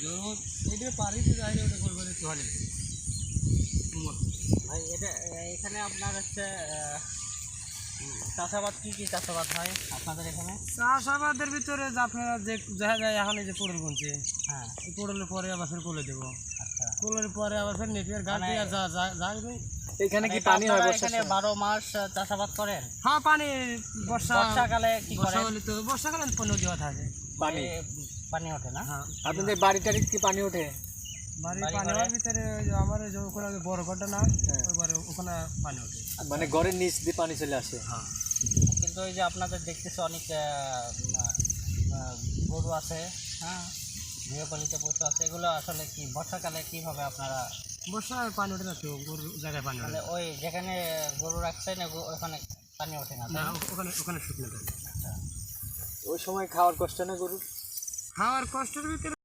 এটা পারি তো যাই ওটা করবেন একটু হলে ভাই এটা এখানে আপনার হচ্ছে চাষাবাদ কী চাষাবাদ হয় আপনাদের এখানে? চাষাবাদের ভিতরে যে আপনারা যে দেখা যায় এখন এই যে পটল বুনছে, হ্যাঁ, এই পটলের পরে আবার ফের কোলে দেবো, আচ্ছা। কোলের পরে আবার ফের নেপিয়ার ঘাট দিয়ে এখানে কি মানে পানি হয় আপনারা বর্ষার এখানে সময়? 12 মাস চাষাবাদ করেন? হ্যাঁ পানি বর্ষাকালে কি করেন? বর্ষাকালে নদী হওয়া থাকে, পানি পানি ওঠে না? হ্যাঁ আপনাদের বাড়ি টাড়ি কি পানি ওঠে? বাড়ির পানি হওয়ার ভিতরে ওই যে আমার যে ওখানে বড় ঘরটা না, ওইবারে ওখানে পানি ওঠে, মানে ঘরের নিচ দিয়ে পানি চলে আসে? হ্যাঁ। কিন্তু ওই যে আপনাদের দেখতেছে অনেক গরু আছে, হ্যাঁ, গৃহপালিত পশু আছে, এগুলো আসলে কি বর্ষাকালে কিভাবে আপনারা? বর্ষায় পানি ওঠে না তো, গরুর জায়গায় পানি ওঠে মানে ওই যেখানে গরু রাখছেন ওখানে পানি ওঠে না? না, ওখানে শুকনো থাকে। ওই সময় খাওয়ার কষ্ট না গরুর? খাওয়ার কষ্টের ভিতরে